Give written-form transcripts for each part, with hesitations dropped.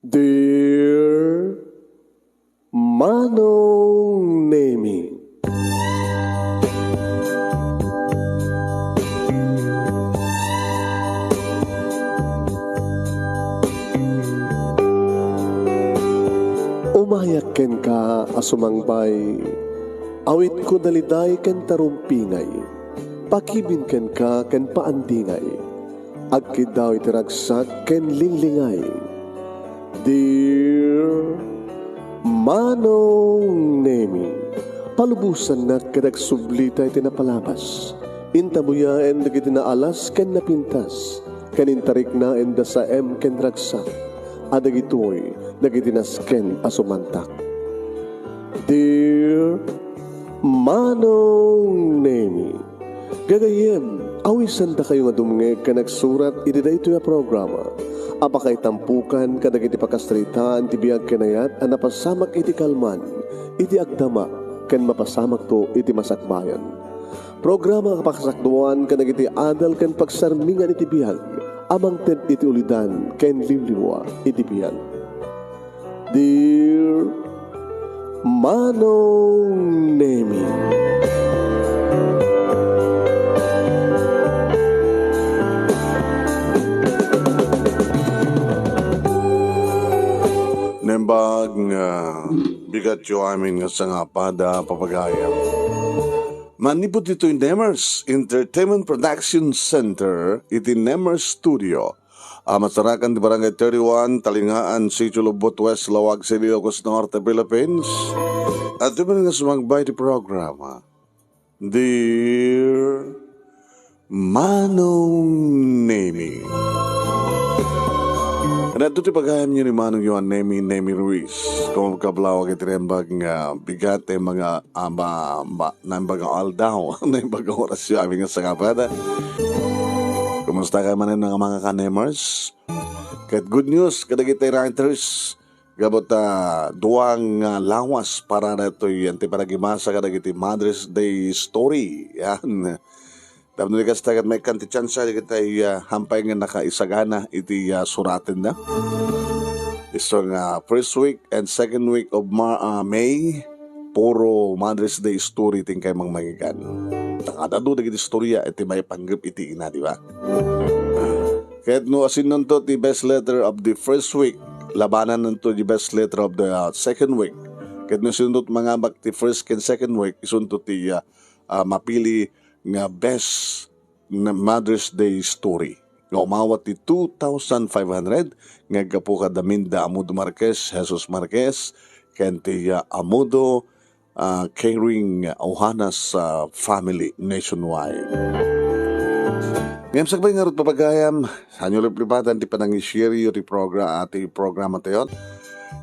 Dear Manong Nemi, umayak ken ka asumangbay, awit ko daliday ken tarumpingay, pakibin ken ka ken paandingay, agkid daw itiragsak ken linglingay. Dear Manong Nemi, palubusan na kadag sublita iti napalabas, intabuyaen dagiti naalas ken napintas, kanintarik na enda sa ken ragsak, adagitoy dagiti nasken asumantak. Dear Manong Nemi, gagayem, awisan da kayo nga dumngeg ka nagsurat iti daytoy a programa. Apakay tampukan kadagiti pakastritaan ti biag kenayat a napasamak iti kalman, iti agdama, ken mapasamak to iti masakbayan. Programa kapakasakduan kadagiti adal ken pagsarmingan iti biag, amang ted iti ulidan ken liwliwa iti biag. Dear Manong Nemi, nembag nga bigat yo amin nga sangapada papagaya. Manipot ito yung Nemers Entertainment Production Center iti Nemers Studio. Masarakan di Barangay 31, Talingaan, Sitio Lubot West, Lawag, Ilocos Norte, Philippines. At ito nga sumagbay di programa. Dear Manong Nemi, Nato ti pagayam niyo ni Manong Yuan Nemi Ruiz. Kung kablawag itirembag nga bigat mga nambaga aldaw, nambaga oras yung aming nga sangapada. Kumusta ka man ng mga kanemers? Kahit good news, kadagitay writers, gabot duwang lawas para na ito yung antiparagimasa kadagiti Mother's Day story. Yan. Tapos nilikas tagat may kanti chansa, kitay hampay nga nakaisagana iti suratin na. Iso nga first week and second week of May, puro Mother's Day story ting kay mang magigan. Takadado na iti storya, iti may panggap iti ina, di ba? Kahit no asin nun to, the best letter of the first week, labanan nun to the best letter of the second week. Kahit no sinunod mga bak the first and second week, isunod ti mapili nga best na Mother's Day story. Nga umawat ti 2,500 nga gapu kadaminda Amudo Marquez, Jesus Marquez, kenti Amudo Caring Ohanas family nationwide. Ngayon sagbay nga rin papagayam, sanyo liplipatan ti panang-ishare yung programa tayo.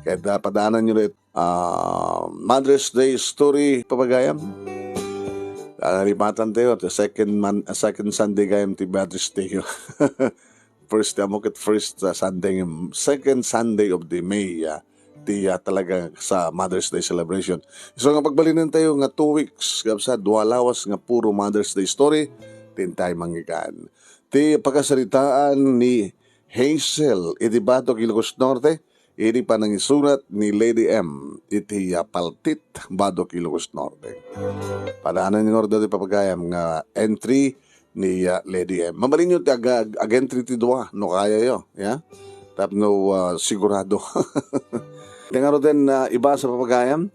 Kaya padaanan nyo rin Mother's Day story papagayam. Lipatan tayo, second Sunday gayam ti Mother's Day. First Sunday, second Sunday of the May, ti talaga sa Mother's Day celebration. So nga pagbalinan tayo nga 2 weeks, sa 2 lawas nga puro Mother's Day story, tintay mangikan. Ti pagkasalitaan ni Hazel, iti Batok, Ilocos Norte, iti panangisurat ni Lady M, iti Paltit, Badok, Ilocos Norte. Padaanan yung order di papagayam nga entry ni Lady M. Mabalin nyo ti ag-entry ti dua, no kaya yo, yeah? Tap no sigurado. Tingaro din iba sa papagayam,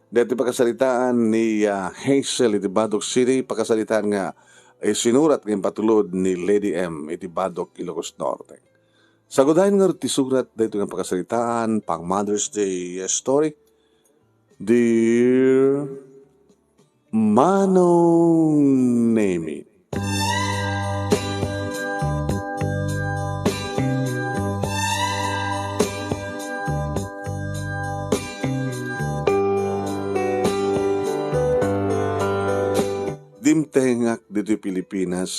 dito pagkasalitaan ni Hazel, iti Badok City, pagkasalitaan nga sinurat ng patulod ni Lady M, iti Badok, Ilocos Norte. Sagudahin nga ti surat dito ng pagkasalitaan pang Mother's Day story. Dear Manong Nemi, dimtengak dito Pilipinas,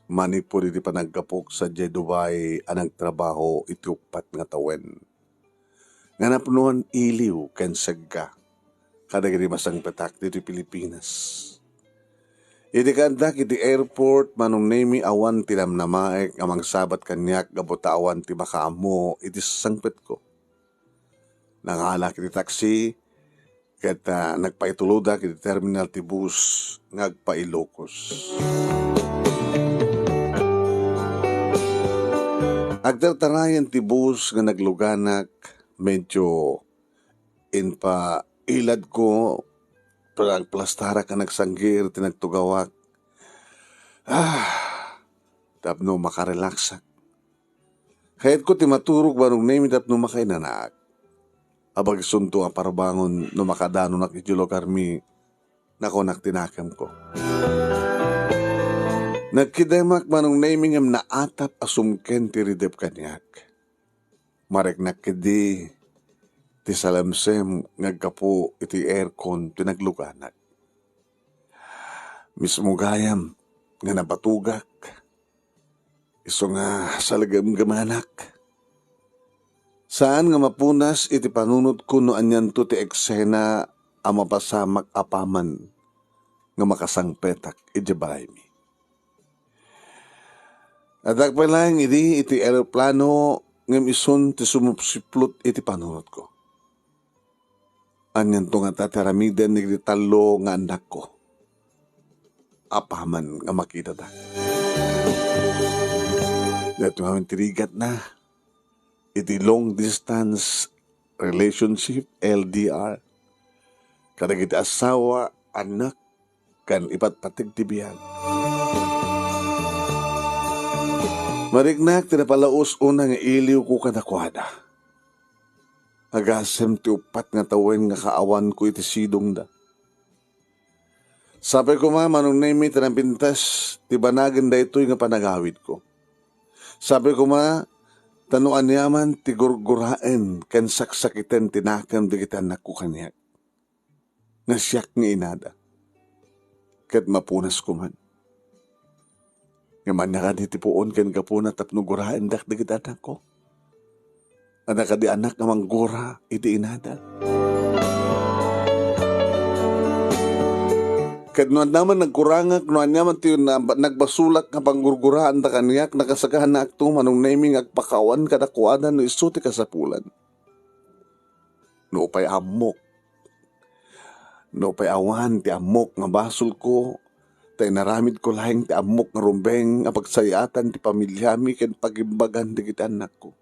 manipuri di panagkapok sa Dubai anang trabaho iti upat nga tawen. Nga napunuan iliw ken sagga kadagiti masang petak dito Pilipinas. Iti kandak iti airport Manong Nemi awan tinamnamaek amang sabat kanyak gabota awan ti makaamo iti sangpet ko. Nangalak iti taxi, ket nagpaituluda iti terminal ti bus ngagpailokos. Agtartarayan ti bus nga nagluganak, medyo inpa ilad ko, plastara ka nagsanggir, tinagtugawak. Tapno makarelaksak. Kahit ko ti maturog barong name tapno makainanak. Abag sunto ang parabangon no makadano nak iti lugar mi nakonak tinakam ko. Nagkidemak manong naming am naatap asumken ti ridep kanyak. Marek nakidi ti salamsem ngagkapo iti aircon tinagluganak. Mismo gayam nga napatugak. Iso nga salagam gamanak. Saan nga mapunas iti panunod ko no anyan to ti eksena a mapasamak apaman nga makasangpetak ijabay mi. At agpalang iti aeroplano ngam ison ti sumupsiplot iti panunod ko. Anyan to nga tataramiden ni talo nga anak ko. Apaman nga makita da. Dato nga tirigat na iti long distance relationship LDR. Kada iti asawa, anak, kan ipatpatig ti biyan. Marignak tinapalaos una nga iliw ko kanakwada. Agasem ti upat nga tawen nga kaawan ko iti sidong da. Sabi ko manong name tinampintas, ti banagan da ito'y nga panagawid ko. Sabi ko tanuan yaman ti gurguraen ken saksakiten tinakam di kita anak ko kanyak. Nga siyak nga inada. Ket mapunas ko man. Nga manyakan iti puon ken kapuna tapno guraen dak di kita anak ko. Anak di anak nga manggura iti inada. Ket nuan naman nagkurangak, nuan naman tiyo nagbasulak nga panggurguraan da kanyak, nakasagahan na akto manong naming agpakawan kadakwadan no iso ti kasapulan. No pay amok. No pay awan ti amok nga basol ko, tay naramid ko lahing ti amok nga rumbeng nga pagsayatan ti pamilyami ken pagimbagan di kita anak ko.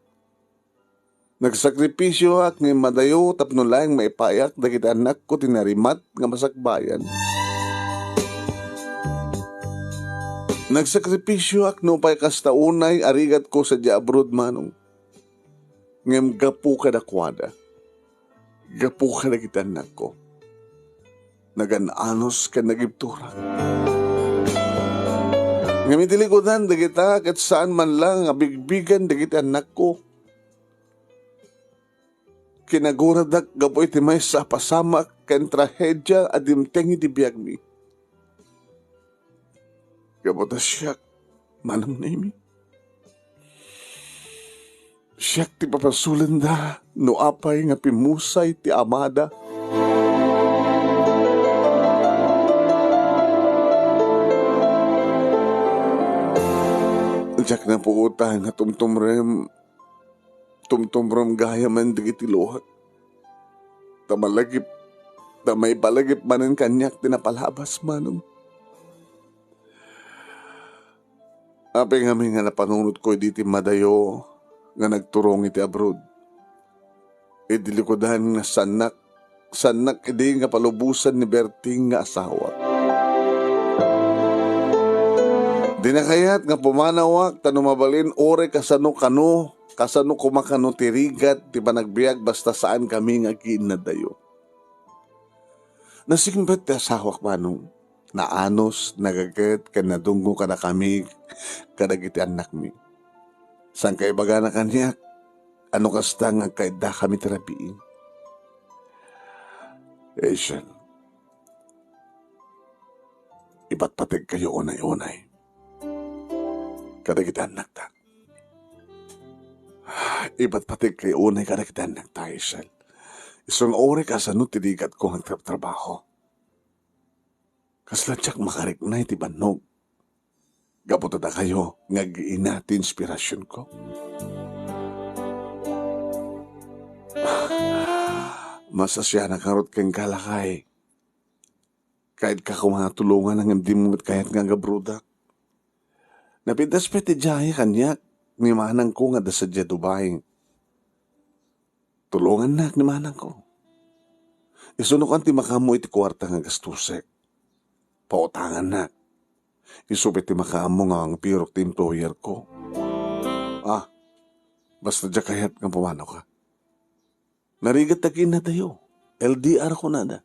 Nagsakripisyo ak nga madayo tapno lahing maipayak da kita anak ko tinarimat nga masakbayan. Nagsakripisyo ak no pay kastaunay arigat ko sa abroad manong. Ngem gapu kadakwada. Gapu kadagita anak ko. Nagananos ka nagiptura. Ngem itilikodan dagita kat saan man lang abigbigan dagita anak ko. Kinaguradak gapu iti may sa pasamak ken trahedya adimteng iti biyag mi. Gabota siyak, manam na imi. Siyak ti papasulan da, no apay nga pimusay ti amada. Siyak na po utang nga tumtumrem gaya man digiti luhat. Tamalagip, tamay palagip manan kanyak tinapalabas manong. Apeng kami nga napanunod ko diti madayo nga nagturong iti abroad. Idilikodan nga sanak idi nga palubusan ni Berting nga asawa. Dinakayat nga pumanawak tano mabalin ore kasano kumakano tirigat ti panagbiag basta saan kami nga kinadayo. Nasimbet ti asawak manong. Naanos, nagaget, kanadunggo kada kami, kadagiti anak mi. Sang kaibaga na kanyak, ano kasta nga kaida kami terapiin. Asian, ipatpatig kayo unay-unay. Kadagiti anak ta. Ipatpatig kayo unay kadagiti anak ta, Asian. Isang ori ka sa nutiligat ko ang trabaho. Kaslatsak makarik na iti banog. Gaputada kayo, ngag-ina ti inspirasyon ko. Mas asya na karot kang kalakay. Kahit ka kumatulungan ang hindi mo kahit nga gabruda. Napitas peti jaya kanyak, ni manang ko nga da sa Dubai. Tulungan na ni manang ko. Isunok ang ti makamo iti kwarta nga gastusek. Pautangan na. Isupit ti makamo nga ang pirok ti employer ko. Basta dya kahit nga pumano ka. Narigat tagin na tayo. LDR ko na da.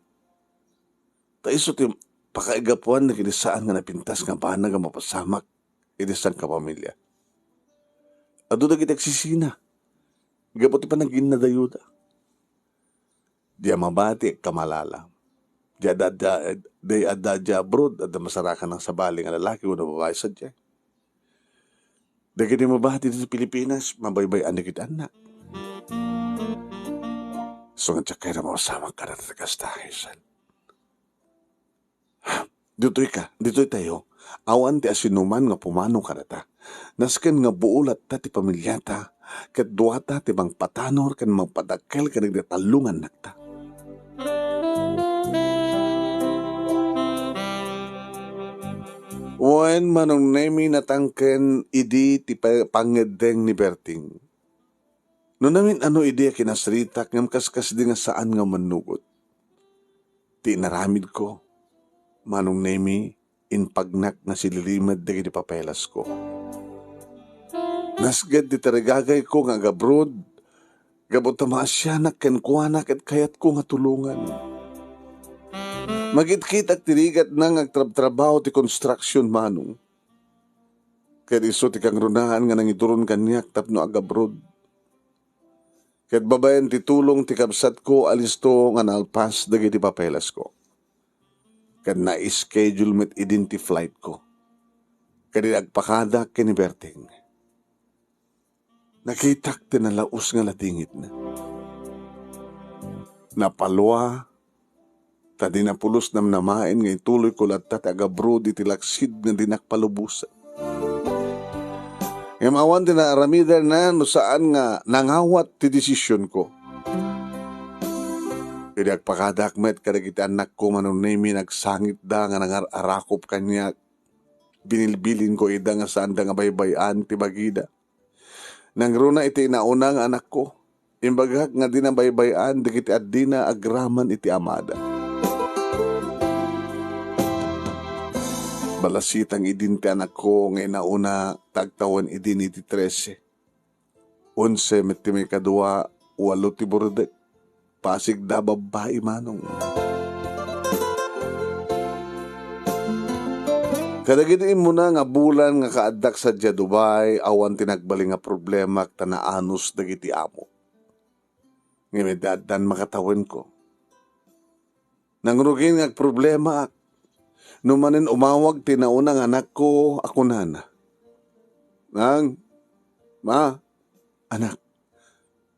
Taiso ti pakaigapuan na kinisaan nga napintas nga paana nga mapasamak inisang kapamilya. Ado na kitagsisina. Gaputi pa naging nadayuda. Diya mabati kamalala. Diya adadya abroad at masarakan ng sabaling ang lalaki o na babae sa diya. Dagiti di mabati dito sa Pilipinas, mabaybayan na kita anak. So nga tsakay na mawasamang ka na tagastahisan. Dito'y tayo. Awan ti asinuman nga pumano ka na ta. Nasken nga buulat ta ti pamilyata. Kat duwata ti bang patanor kan magpadakkel ka nagdatalungan nakta. Wen manong nemi natangken idi ti pangedeng ni Berting. No namin ano idi kinasritak ngam kaskas di nga saan nga manugot. Ti naramid ko. Manong nemi inpagnak na sililimad dagi di papelas ko. Nasgad di tarigagay ko nga gabrod. Gabot tamasyanak ken kuanak at kayat ko nga tulungan. Magit-kit at tirigat na ngagtrabaho ti construction manong. Kaya iso ti kang runahan nga nang ituron kanyak tapno agabrod. Kaya babayan ti tulong ti kabsat ko alisto nga nalpas dagi ti papelas ko. Kaya na-schedule met idin ti flight ko. Kaya agpakada kiniberting. Nakitak ti nalaos nga latingit na. Napalwa tadi na pulos nam namain ngay tuloy ko latta tagabro di tilaksid nga dinakpalubusan. Ngayon awan din na aramida na no saan nga nangawat ti desisyon ko. Kaya agpakadakmet kadagiti anak ko manunemi nagsangit da nga nangarakop kanya binilbilin ko ida nga saan da nga baybayan ti bagida. Nangruna iti naunang anak ko. Imbagak nga dinabaybayan digiti adina agraman iti amada. Balasitang idin ti anak ko ngay nauna tagtawan idin iti 13. 11 meti may kadua 8 ti burdek. Pasig da babae manong. Kadagiti mo na nga bulan nga kaadak sa Dubai awan tinagbaling nga problema tanaanos dagiti amo. Ngimidadan makatawin ko. Nangrugin nga problema ak. Numanin umawag tinaunang anak ko ako nana. Nang, ma, anak,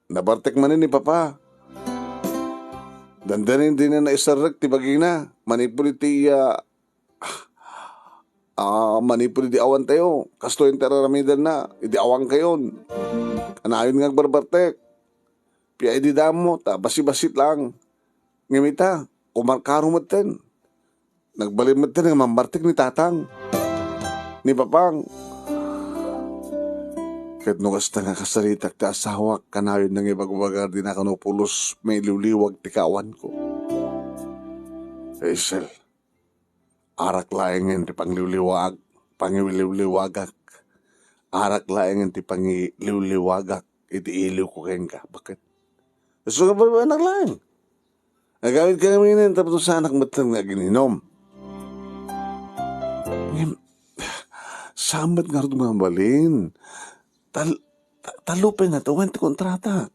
nabartek manin ni papa. Dandanin din na naisarag ti bagina. Manipuli ti manipuli di awan tayo. Kasto yung teraramidan na. Idi awang kayon. Anayon nga barbartek. Pia idi damo. Ta basi-basit lang. Ngimita. Kumarkaro mo ten. Nagbalimot din ang mamartik ni tatang. Ni papang. Kahit nukas na nga kasalitak ti asawak kanayon ng ibagbagar din na kanupulos may liwliwag ti kawan ko. Hazel, arak laengen ti pangliwliwagak. Arak laengen ti pangliwliwagak iti iliw ko keng ka. Bakit? So ka ba anak laeng? Nagamit ka namin yun tapos sa anak matang nga gininom. Sambat nga rin mabalin. Talupin na ito, wenti kontrata.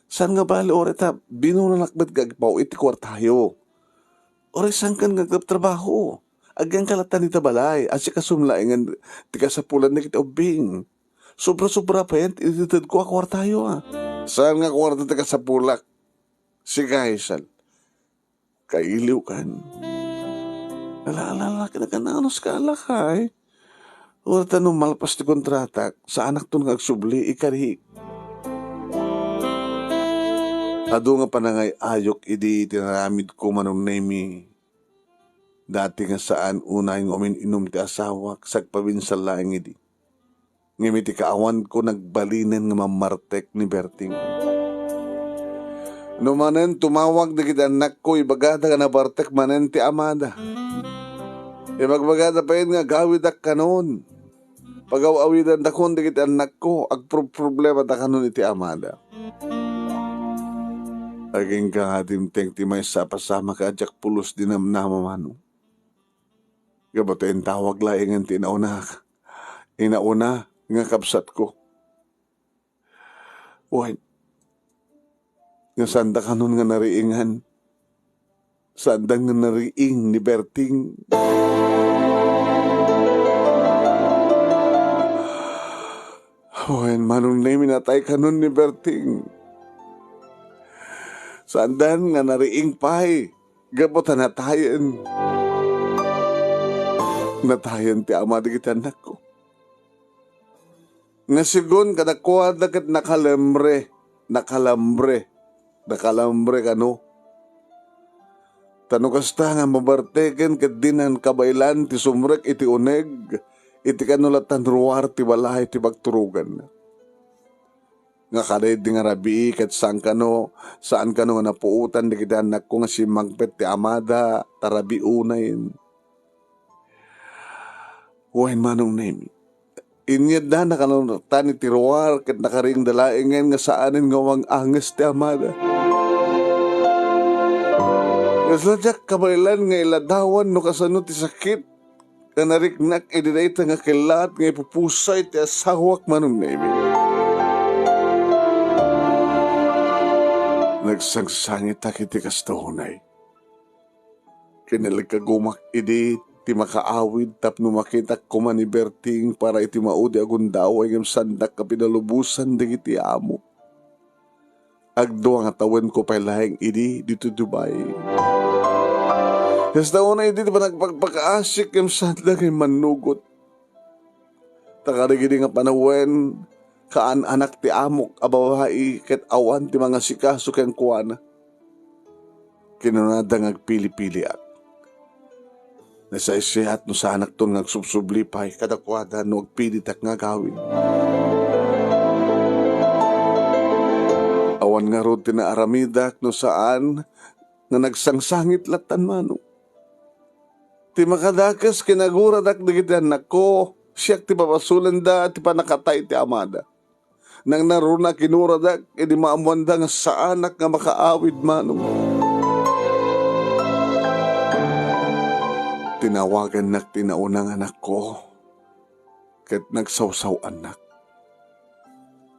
Saan nga bali, orita, binunanakbat gagpaw, iti kwartayo. Ore, saan ka nagtrabaho? Agang kalatan ni tabalay, asya kasumlaingan, tika sa pulan na kita ubing. Sobra-sobra pa yan, ititid ko kwartayo ah. Saan nga kwarta tika sa pulak? Si Kaisal. Kailiw kan. Alala, kinakananos ka alakay. O tanong malpas ti kontrata, sa anak to nga agsubli, ikari. Ado nga panangay ayok idi tinaramid ko manong nemi. Dati nga saan unay ng umin-inom ti asawa sagpabinsal laing idi. Ngimiti kaawan ko nagbalinan nga mamartek ni Berting. No manen tumawag na kita anak ko ibagada ka na bartek manen ti amada. Magbagada pa yun nga gawid ak kanon. Pag-awidan da kon di kita anak ko ag problema da kanon iti amada. Aging ka timteng ti may sapasama ka adyak pulos din namamano. Gabato yung tawag laingan ti inauna nga kapsat ko. Uy, nga sanda ka nun nga nariingan. Sanda nga nariing ni Berting. Uy, manong na minatay ka nun ni Berting. Sandan nga nariing pay, gabotan natayan. Natayan ti ama di kita anak ko. Nga sigon kadakuha dagat nakalambre kano. Tano kasta nga mabarteken ket dinan kabaylan ti sumrek iti uneg, iti kanulatan ruwar ti balay ti bagturugan. Nga kaday di nga rabi ket saan kano nga napuutan di kita anak ko nga si Magpet ti amada tarabi unayin. Wain manong nemi. Inyad na nakanatan ti ruwar ket nakaring dalaengen nga saanin nga wang anges ti amada. Nasladyak kabaylan nga iladawan no kasano ti sakit nga nariknak idinayta nga kilat nga ipupusay ti asawak manong nemi. Nagsangsangit akiti kastahunay. Kinalagkagumak idi ti makaawid tapno makita ko man ni Berting para iti maudi agundaw ay sandak ka pinalubusan digiti amo. Agdo ang atawan ko pa'y lahing idi dito Dubai. Kasta una idi di ba nagpagpakaasik yung sandak ay manugot. Takarigidi nga panawen kaan anak ti amok abawahi ket awan ti mga sikaso ken kuana. Kinunada ngagpili-pili at. Nasaisihat no sa anak ton ngagsubsublipay kadakwada no agpilit ak nga gawin. Awan nga rod tinaaramidak no saan na nagsangsangit latan mano. Ti makadakas kinaguradak digiti anak ko siyak ti papasulan da ti panakatay ti amada. Nang naruna kinuradak, edi maamwanda nga sa anak nga makaawid manong. Tinawagan nak tinaunang anak ko, ket nagsawsaw anak.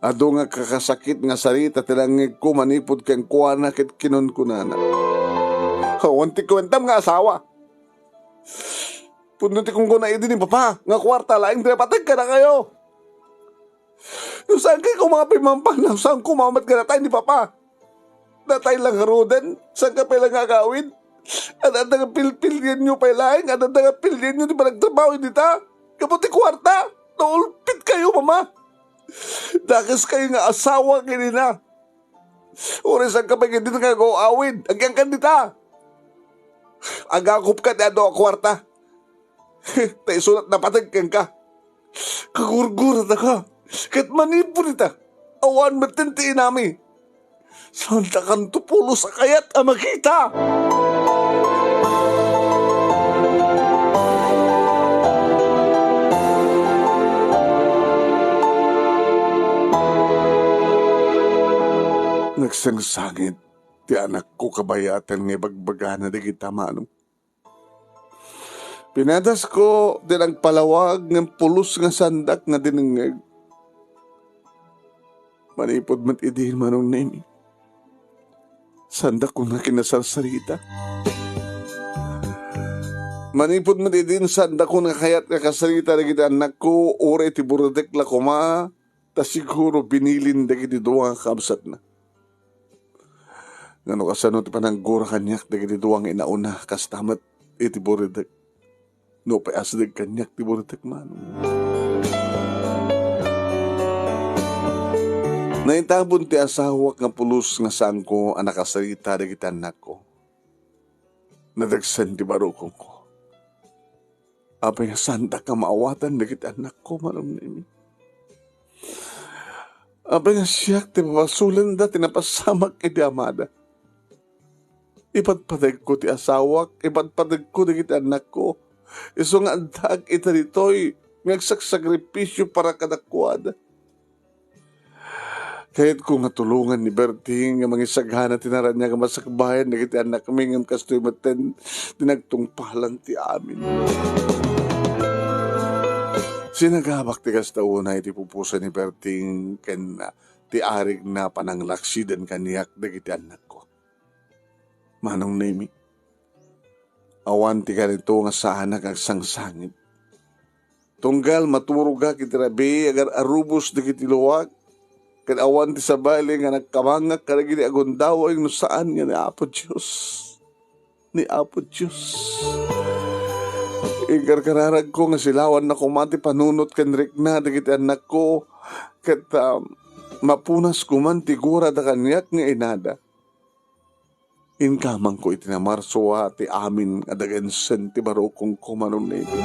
Ado nga kakasakit nga sarita tilangig ko manipod keng kuana ket kinon kunana. Kawanti kwentam nga asawa. Punduti kong kuna idi ni papa, nga kwarta laing drepatag ka na kayo. Yung saan kayo mga pimampan lang, saan kumamat ka na tayo ni Papa? Natay lang harudan, saan ka pala nga gawin? At ang nga pilpilyan nyo pala, at ang nga pilyan nyo di ba nagtrabaho dita? Kabuti kwarta, naulpit kayo mama. Dakas kayo nga asawa kinina. Uri saan ka pa hindi nga go-awin, agyang kan dita. Agakop ka na do kwarta. Tayo sulat na patagkan ka. Kagurgurat na ka. Kat manipon ita, awan matintiin nami. Santa kanto pulo sa kayat ang makita. Nagsangsangit, ti anak ko kabayatan nga bagbagana di kita manong. Pinadas ko din ang palawag ng pulos nga sandak nga dinengeg. Manipod mat idihin manong nemi. Sandak ko nga kinasarsarita. Manipod mat idihin sandak ko nga kayat nga kasarita na kita anak ko ure ti buradek la kuma ta siguro binilin da kiti duwang kamsat na. Ngano kasano ti pananggura kanyak da kiti duwang inauna kastamat iti buradek. No pa asdag kanyak ti buradek manong. Naitabon ti asawak nga pulos nga saan ko ang nakasalita dagiti anak ko. Nadagsan ti barukong ko. Apay nga sanda ka maawatan dagiti anak ko manong nimi. Apay nga siyak ti mapasulan da tinapasamak iti amada. Ipatpadag ko ti asawak, ipatpadag ko dagiti anak ko. Iso nga andag ita ditoy ngagsaksagripisyo para kadakwada. Kahit ko nga tulungan ni Berting nga mangisagana tinaran niya nga masakbayan dagiti anak kami ngam kastoy maten tinagtungpalan ti amin. Sinagabak ti kastauna iti pupusa ni Berting ken ti arig na pananglaksidan kaniyak dagiti anak ko. Manong nemi, awan ti ganito nga sa anak ag sangsangit. Tunggal maturuga kiti rabi agar arubos dagiti luwag. Ken awan ti sabali nga nagkamangak kadagiti agundaway no saan nga ni Apo Diyos. Ni Apo Diyos. Ikarkararag ko nga silawan na kumati panunot ken rikna dagiti anak ko ket mapunas kuman ti gura da kanyak nga inada. Inkamang ko itinamarsoa ti amin adagansen ti barokong kumanon na iti.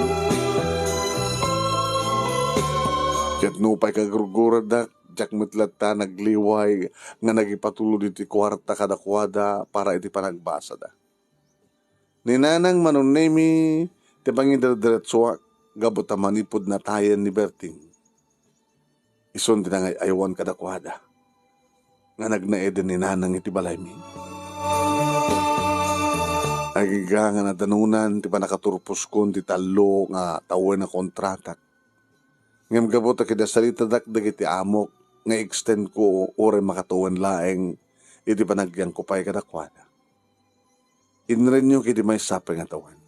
Ket nupay kagurgura da jak metlata nagliway nga nagipatulod iti kwarta kadakwada para iti panagbasa da. Ninanang manunemi ti pangidardiretsuak gabot a manipod na tayan ni Berting. Ison tinangay aywan kadakwada nga nagnaeden ni nanang iti balay mi. Agiga nga nadanunan ti panakaturpos kon ti talo nga tawen na kontratak. Ngam gabot a kidasalita dagiti amok nga extend ko ore makatuwan laeng iti panagyang kupay kadakwada. Inrenyo kiti may sapeng atawan.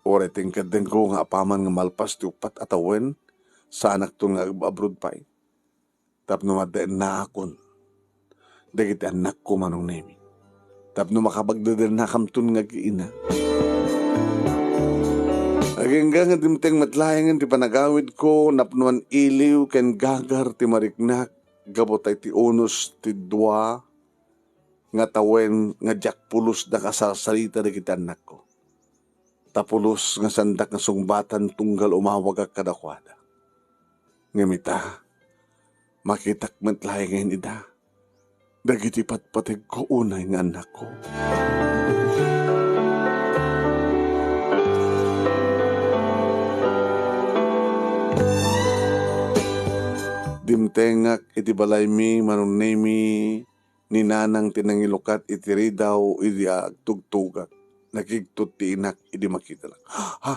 Ore tingkad din ko nga apaman nga malpas ti upat atawan sa anak to nga abroad pay. Tapno maddaen na akon. Dagiti anak ko manong nemi. Tapno makabagdadan na kamtun nga giina. Agingga nga dimteng matlayangan ti panagawid ko, napnuan iliw ken gagar ti mariknak, gabot ay ti unos ti dua, nga tawen nga jak pulos da kasasalita da kita anak ko. Tapulos nga sandak nga sungbatan tunggal umawag ak kadakwada. Ngamita, makitak matlayangan ida, dagiti patpatig ko unay nga anak ko. Dimtengak iti balay mi manunemi ni nanang tinangilukat iti ridaw iti tugtugak. Nakigtot ti inak iti makita lang. Ha?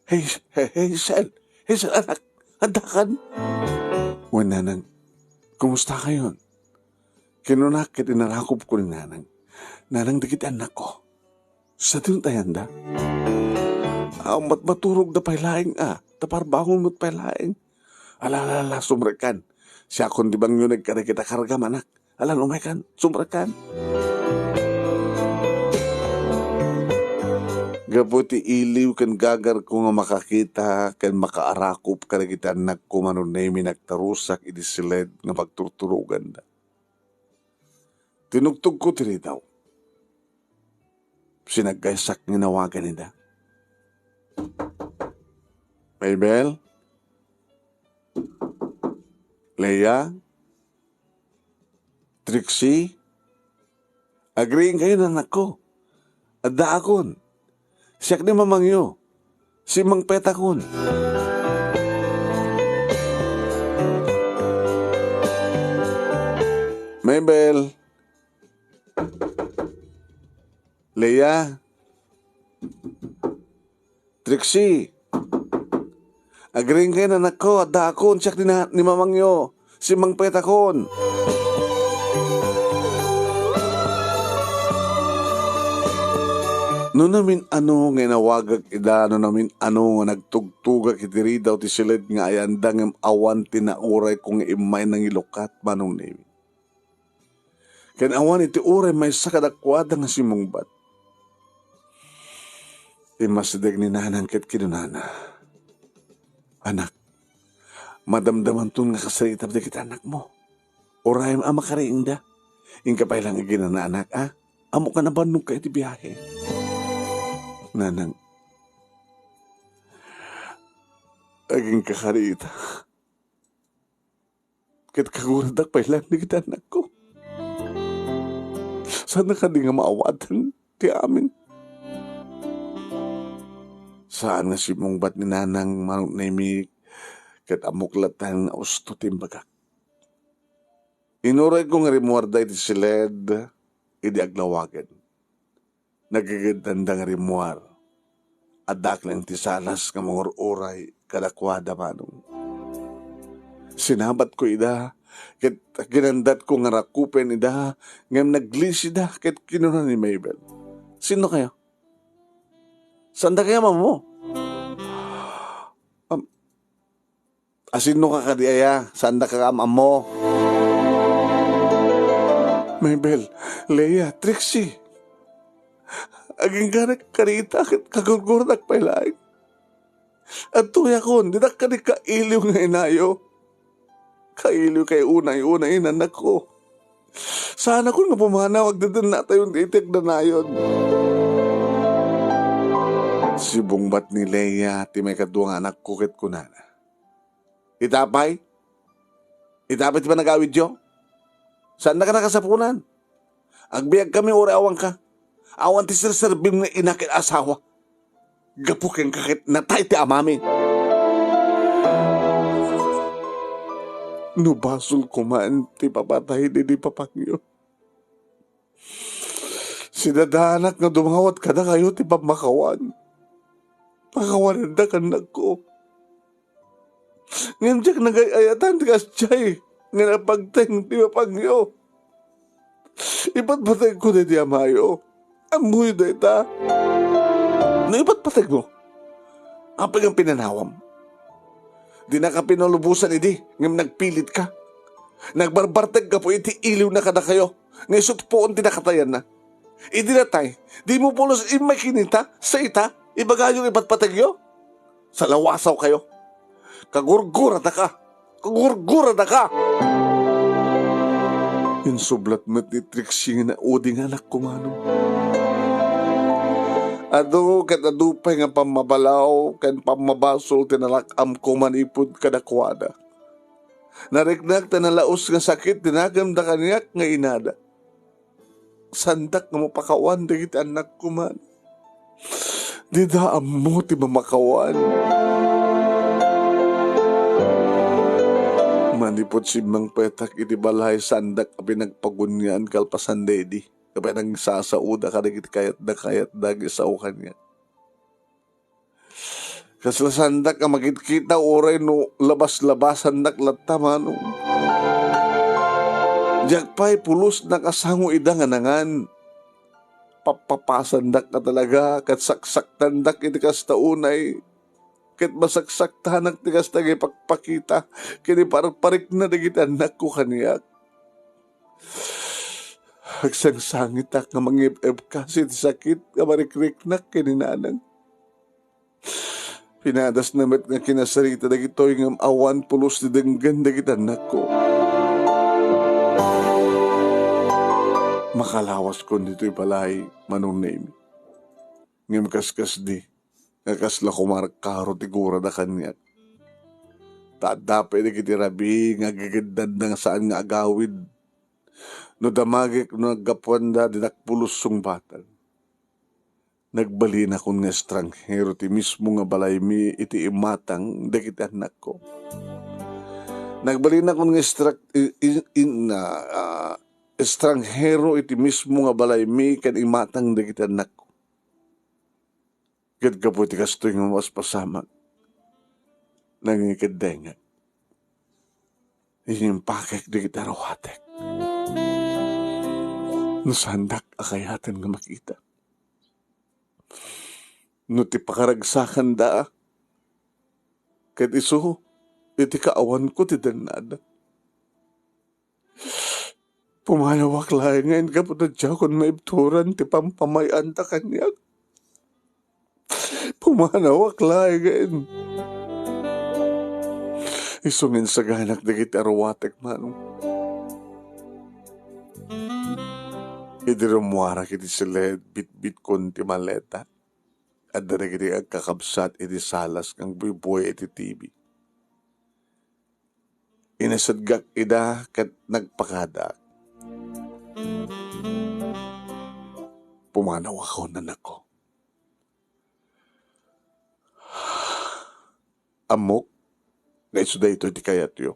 Hazel anak, andakan. Wan nanang, kumusta kayon? Kinunak iti narakop ko ni nanang. Nanang dikit anak ko. Sa din tayanda. Maturog da pailaing taparbangon mo't pailaing. Alala, sumrekan. Siya kung di bang yun nagkada kita karga manak. Alam, umaykan, sumrekan. Gabuti iliw kan gagar ko nga makakita kan makaarakop kada kita anak ko manunemi nagtarusak idi siled nga pagturturugan da. Tinugtog ko tiri daw. Sinagkaisak nga nawagan nida. Maybel? Leia? Trixie? Agreeing kayo na anak ko. Adda akon. Siyak ni mamangyo. Si Mang Petakon. Mabel. Leia. Trixie. Agreeing kayo na anak ko. Adda akon. Siyak ni mamangyo. Si Mang Petakon. No namin ano nga nawagag ida, no namin ano nga nagtugtugak itiri daw ti silid nga ayandang awan tinauray kung imay nang ilukat manong nimi. Ken awan iti uray may sakadakwada nga simungbat. Imasideg ni nanang ket kinunana. Anak, madamdaman tun nga kasalita di kita anak mo. Oray ang makaraing da. Ingkapay lang ginananak, amo ka na ba nung kayo ti biyahe? Nanang, aging kakarita. Kit kaguradak pa ilan ni kita anak ko. Sana ka di nga maawatan ti amin. Saan nga si mong bat ni nanang manong naimig kat amuklatan na usto timbagak. Inuray ko nga rimuarda iti siled, idi aglawagan. Nagagandanda nga rimuar, adak lang ti salas nga mga oray kadakwada manong. Sinabat ko ida, ket ginandat ko nga rakupen ida, ngam naglisi da, ket kinunan ni Mabel. Sino kayo? Saan da kaya mo? Sino ka kadiaya? Saan da ka mo? Mabel, Leia, Trixie. Aging ganak karita, ket kagurgurak pa ilaing. At tuya ko, di na ka ni kailiw nga inayo. Kailiw kay unay-unay inanak ko. Sana ko nga pumanaw, agdadan na tayong itik na nayon. Si bungbat ni Leia, ti may kaduang anak kukit ko na. Itapay? Itapay ti ba nag-awid yo? Saan na ka nakasapunan? Agbiyag kami ori awang ka. Awan ti sirserbim nga inakit asawa. Gapukin kakit natay ti amami. Nubasol ko man ti papatay di papangyo. Sinadanak nga dumangawat ka na kayo ti pamakawan. Pakawanan da kanak ko. Ngayon diyak nagayayatan ti kasjay. Nga napagteng ti papangyo. Ipatpatay ko na di amayo. Amoy da ita. No ipatpatay mo. Apag ang pinanawam. Di na ka pinulubusan idi, ngam nagpilit ka. Nagbarbartag ka po, iti iliw na kada kayo. Ngay sutpoon tinakatayan na. Idi na tay, di mo pulos imay kinita, sa ita, ibagayong ipatpatagyo. Sa lawasaw kayo. Kagurgurada ka. Kagurgurada ka. Insublat mo't ni Trixie na uding anak ko manong. Ado kat adupay nga pamabalaw kan pamabasol tinalakam ko manipod kadakwada. Narignak tanalaos nga sakit tinagam da kanyak nga inada. Sandak nga mapakawan dagit anak ko man. Di da amo ti mamakawan. Manipod si Mang Petak iti balay sandak a pinagpagunyan kalpasan dedi. Kapag nang sasauda ka nagit kayat isaukan niya. Kaslasandak ka magkita oray no labas-labasan naklataman no. Jakpay pulos na kasango ida nga nangan. Papapasandak ka talaga kat saksaktandak iti kastaunay. Kat masaksaktanak ti kastagay pagpakita. Kini parik na nagit anak ko kaniyak. Agsangsangit ak nga mangib-ib kasi sakit nga marikriknak kininanang. Pinadas namat nga kinasarita dagitoy nga awan pulos di denggan dagit anak ko. Makalawas ko dito'y balay manunay mi. Ngam kaskas di, kakasla kumarkaro tigura da kanyak. Tadapay di kiti rabi nga gagandad nga saan nga agawid. No damagik no naggapuan da dinakpulusong batan. Nagbalin akong nga estranghero ti mismo nga balay mi iti imatang dagiti anak ko. Nagbalin akong nga estranghero iti mismo nga balay mi kan imatang dagiti anak ko. Gad ka po iti kastoy nga mas pasamak. Nangikadengag. Inimpakek dagiti arawatek. Nasandak akayatan nga makita. No ti pakaragsakan da, kat iso, iti kaawan ko ti danada. Pumalawak lain ngayon ka po na dyan kung maibturan ti pampamayan ta kanyak. Pumalawak lain ngayon. Isungin sa ganak dagit arawatek manong. Iti rumwara kiti silid bit-bit kon ti maleta. At dara kiti agkakabsat iti salas kang bubuhay iti TV. Inasadgak ida kat nagpakada. Pumanaw ako nanak ko. Amok, na isuda ito di kayat yo.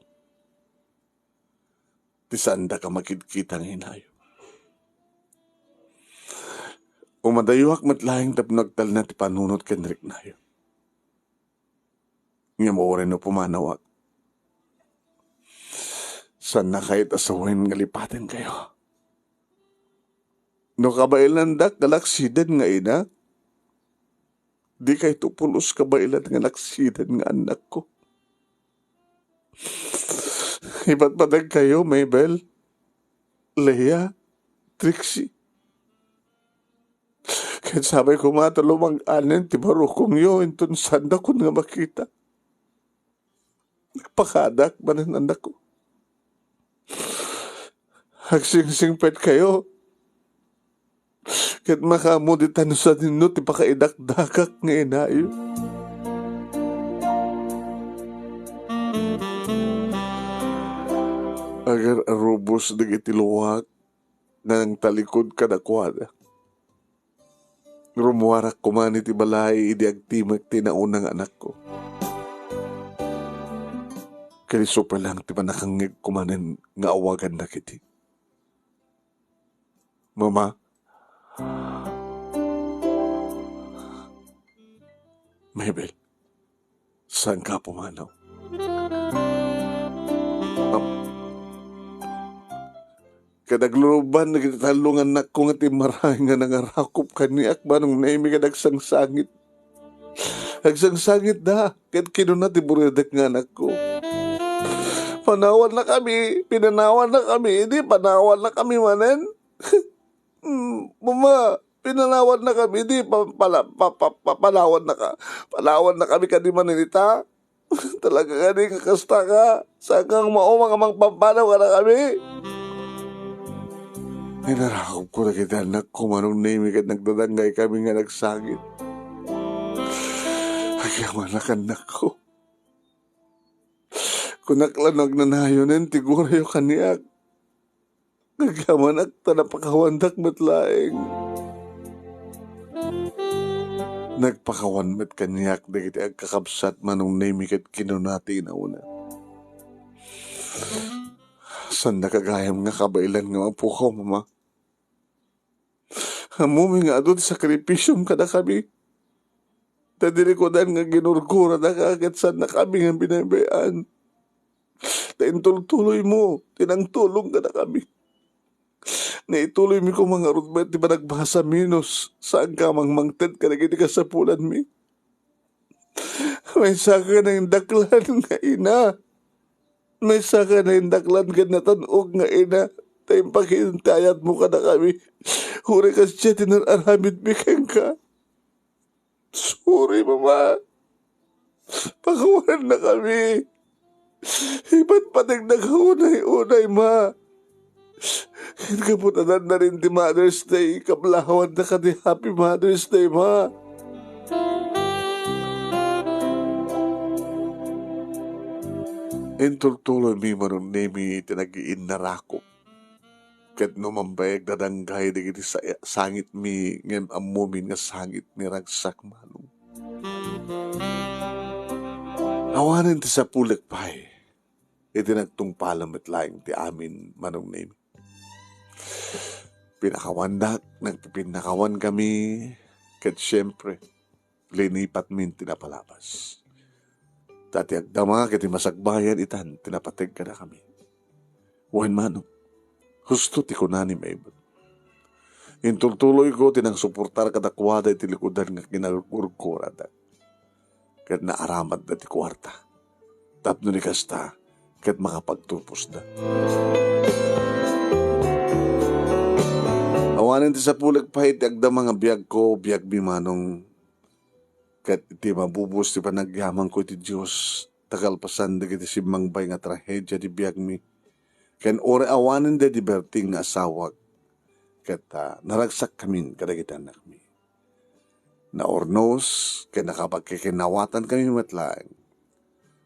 Ti sanda ka makikitang hinayo. Umadayuak matlaing tapnagtal na ti panunot kenrik na yo. Nga mo rin no pumanawak. San na kahit asawin nga lipatin kayo. No kabailandak galaksidan nga ina, di kay tupulos kabailan nga laksidan nga anak ko. Iba't padag kayo, Mabel, Leia, Trixie. Kahit sabay ko matalumang anin, ti barukong yo, intun sanda ko nga makita. Nagpakadak ba ng anak ko? Hagsing-sing pet kayo. Kahit makamuditan sa ninyo, ti pakaidakdakak nga inayo. Agar arubos nagitiluwag na ng talikod kadakwada. Rumuwarak kuman iti balay, idi agtimag tinaunang anak ko. Kaliso pa lang ti panakangig kumanin nga awagan na kiti. Mama, Mabel, saan ka pumanaw? Kadagluban, nagtalungan na ko nga timarahin nga nangarakop kaniak ba nung naimi ka nagsangsangit. Nagsangsangit na, kahit kinuna tiburedak nga anak ko. Panawan na kami, pinanawan na kami, hindi panawan na kami manen. Mama, pinanawan na kami, hindi palawan na ka. Palawan na kami kanimanita. Talaga kani kakasta ka. Saan kang maumang amang pampanaw ka na kami. Inarakop ko na kita anak ko manong naimi kat nagdadanggay kami nga nagsangit. Agyaman na kanak ko. Kunaklanag na nayonin, tiguro yung kaniyak. Agyaman ak tanapakawandak matlaing. Nagpakawan met kaniyak na kita agkakabsat manong naimi kat kinunati na una. San nakagayam nga kabailan nga mapukaw, mama. Hamumi nga doon sakripisyong ka na kami. Tadirikodan nga ginurgura na kagad saan na kami nga binabayaan. Taintultuloy mo, tinangtulong ka na kami. Naituloy mi ko mga rutbet, di ba nagbasa minus, saan ka mangmangtad ka na gini ka sa pulan mi. May saka na yung daklan nga ina. May saka na yung daklan ka na tanog nga ina. Tayong paghintayat mo ka na kami. Huri ka siya, tinararamid bigyan ka. Sorry, mama. Pakawalan na kami. Iba't patag nagkaunay-unay, ma. Kaputanan na rin di Mother's Day. Kablawan na ka di Happy Mother's Day, ma. Intultuloy mi manong nemi tinagiin na rakop. Kat numambayag dadanggay digiti sa sangit mi ngem amumin nga sangit ni ragsak manong. Awanin ti sa pulik pay. Iti nagtungpalam at laing ti amin manong nemi. Pinakawandak, nagpipinakawan kami. Kat syempre, linipat min tinapalabas. Dati agdama kiti masagbayan itan, tinapatig ka na kami. Wan manong, husto ti kunani maibot. Intultuloy ko, tinang suportar kadakwada iti likudan nga kinagurkurada. Kat naaramad na ti kwarta. Tapno ni kasta, kat makapagtupos na. Awanin ti sa pulag pahit, agdama nga biyag ko, biyag bimanong, kat iti mabubus ti panagyaman ko iti Diyos, takalpasan da kiti simangbay nga trahedya di biyag mi. Ken ore awanin da di berting nga asawag, ket naragsak kami kadagitan na kami. Na ornos, kaya nakapagkikinawatan kami matlaan.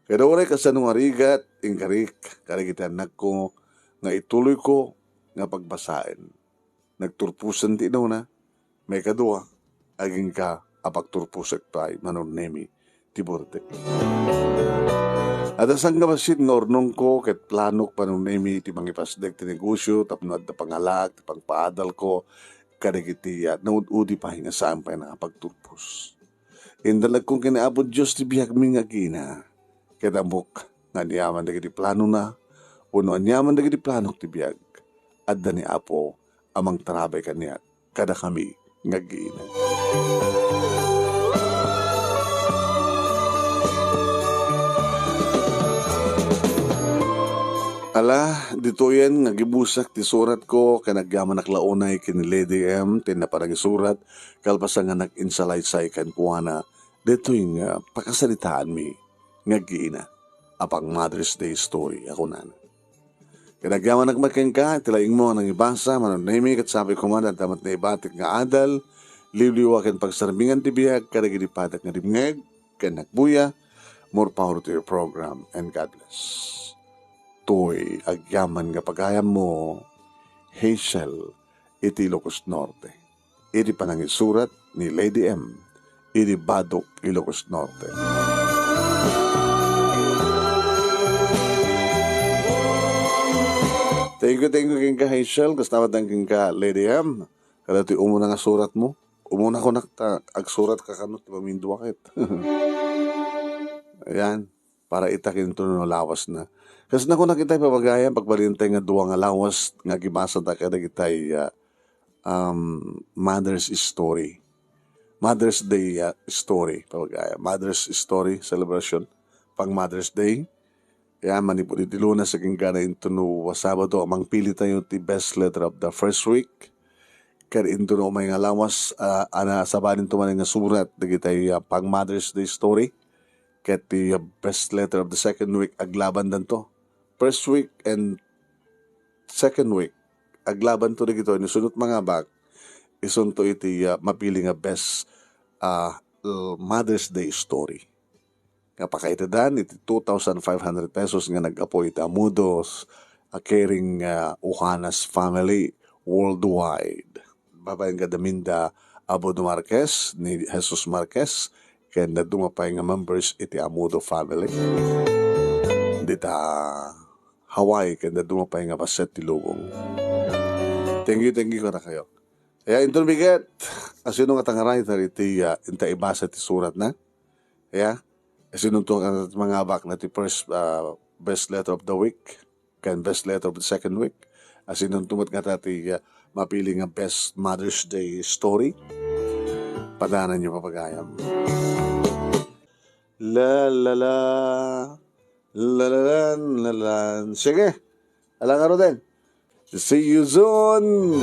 Kaya oray kasanong arigat, ingkarik, kadagitan nagko, nga ituloy ko, nga pagbasain. Nagturpusan di daw na, may kadua, aging ka, apagturpusak tayo, manon nemi, tiborde. At asang kabasit nga ornong ko, ket planok panon nemi, ti mangipasdek ti negosyo, tapno at pangalak, ti pangpaadal ko, kadagiti naud-udi pa nga saan pa nakapagturpos. Indalag kong kinaabot Diyos ti biyag mi nga gina. Kadamok nga niyaman dagiti plano na, uno niyaman dagiti plano ti biyag. At ni Apo amang tarabay kaniya kada kami nga gina. Ala, dito yan, nga gibusak ti surat ko, kanagyaman naklaunay kin Lady M, tinaparang surat, kalpasan nga nag-insalaysay kan kuwana, dito yung pakasalitaan mi, nga giina, apang Mother's Day story, ako na. Kanagyaman nagmakin ka, tilaing mo nang ibasa, manonimik at sabi ko man, at damat na ibatik nga adal, liwliwakin pagsarmingan ti biyag, karaginipatak nga rimngeg, kanagbuya, more power to your program, and God bless. Toy agyaman nga pagayam mo, Hazel, iti Ilocos Norte. Iti panangisurat ni Lady M, iti Badok, Ilocos Norte. Thank you king ka Hazel, kastamat ang king ka Lady M. Kada ti umuna nga surat mo, umuna ko agsurat ka kanot, pamindwakit. Ayan, para itakin ito no lawas na. Kasi naku nakita papagayan, pagbalintay nga duwa nga lawas, nga gibasa ta kada kitay Mother's Story. Mother's Day story, papagaya. Mother's Story celebration, pang Mother's Day. Yan, manipulitilo na sa kingana into no Sabado, amang pili tayo ti best letter of the first week. Kaya into no may nga lawas, sabanin tumanin nga surat, kitay pang Mother's Day story. Kaya ti best letter of the second week, aglaban dan to. First week and second week, aglaban to na gito, nisunod mga bak, isunto iti mapili nga best Mother's Day story. Kapakaitadan, iti 2,500 pesos nga nag-apoy iti amudos, a caring Uhanas family worldwide. Babayan ka daminda Abodo Marquez, ni Jesus Marquez, kaya na dumapay nga members iti Amudo family. Dita Hawaii, kaya dumapay nga paset ti lugong. Thank you ko na kayo. Kaya intol bigat, asino nga tangaray iti inta ibasa ti surat na. Kaya, asino to mga bak na ti first best letter of the week, kan best letter of the second week. Asino tumot nga ti mapili nga best Mother's Day story. Padanan niyo papagayam. La la la. Lalalan. Sige. Alang araw din. See you soon.